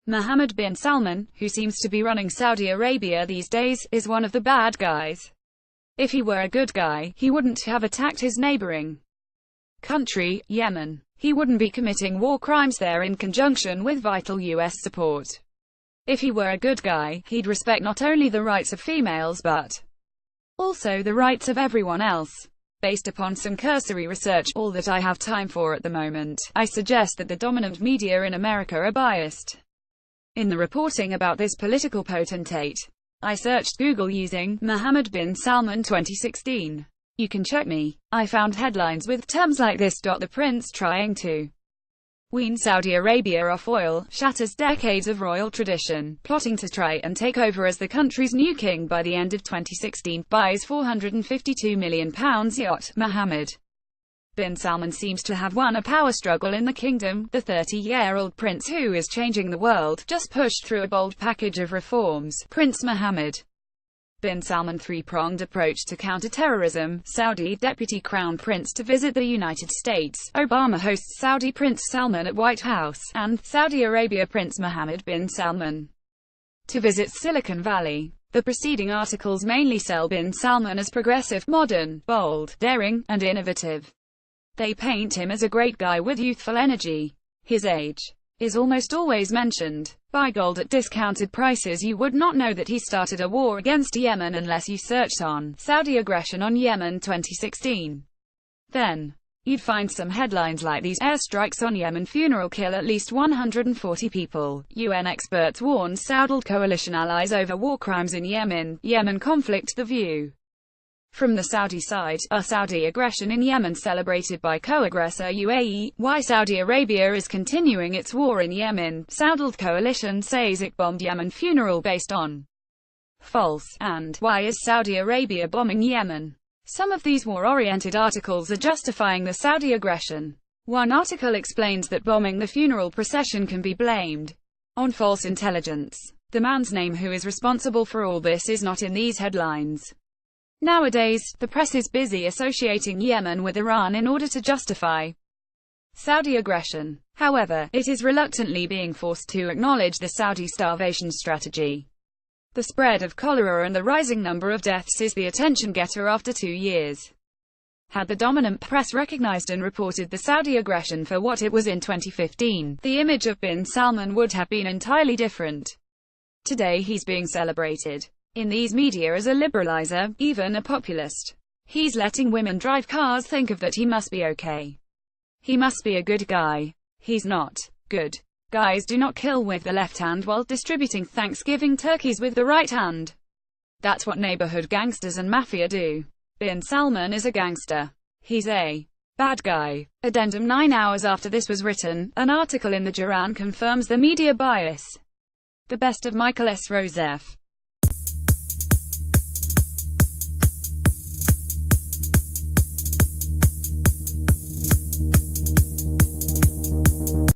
Mohammed bin Salman, who seems to be running Saudi Arabia these days, is one of the bad guys. If he were a good guy, he wouldn't have attacked his neighboring country, Yemen. He wouldn't be committing war crimes there in conjunction with vital US support. If he were a good guy, he'd respect not only the rights of females but also the rights of everyone else. Based upon some cursory research, all that I have time for at the moment, I suggest that the dominant media in America are biased in the reporting about this political potentate. I searched Google using Mohammed bin Salman 2016. You can check me. I found headlines with terms like this. The prince trying to wean Saudi Arabia off oil, shatters decades of royal tradition, plotting to try and take over as the country's new king by the end of 2016, buys £452 million yacht. Mohammed bin Salman seems to have won a power struggle in the kingdom. The 30-year-old prince, who is changing the world, just pushed through a bold package of reforms. Prince Mohammed bin Salman three-pronged approach to counter-terrorism. Saudi Deputy Crown Prince to visit the United States. Obama hosts Saudi Prince Salman at White House. And Saudi Arabia Prince Mohammed bin Salman to visit Silicon Valley. The preceding articles mainly sell bin Salman as progressive, modern, bold, daring, and innovative. They paint him as a great guy with youthful energy. His age is almost always mentioned. Buy gold at discounted prices. You would not know that he started a war against Yemen unless you searched on Saudi aggression on Yemen 2016. Then you'd find some headlines like these: airstrikes on Yemen funeral kill at least 140 people. UN experts warn Saudi coalition allies over war crimes in Yemen. Yemen conflict. The View from the Saudi side. Saudi aggression in Yemen celebrated by co-aggressor UAE. Why Saudi Arabia is continuing its war in Yemen. Saudi coalition says it bombed Yemen funeral based on false. And why is Saudi Arabia bombing Yemen? Some of these war-oriented articles are justifying the Saudi aggression. One article explains that bombing the funeral procession can be blamed on false intelligence. The man's name who is responsible for all this is not in these headlines. Nowadays, the press is busy associating Yemen with Iran in order to justify Saudi aggression. However, it is reluctantly being forced to acknowledge the Saudi starvation strategy. The spread of cholera and the rising number of deaths is the attention-getter after 2 years. Had the dominant press recognized and reported the Saudi aggression for what it was in 2015, the image of bin Salman would have been entirely different. Today he's being celebrated in these media as a liberalizer, even a populist. He's letting women drive cars. Think of that. He must be okay. He must be a good guy. He's not. Good guys do not kill with the left hand while distributing Thanksgiving turkeys with the right hand. That's what neighborhood gangsters and mafia do. Bin Salman is a gangster. He's a bad guy. Addendum: 9 hours after this was written, an article in the Duran confirms the media bias. The best of Michael S. Rosef.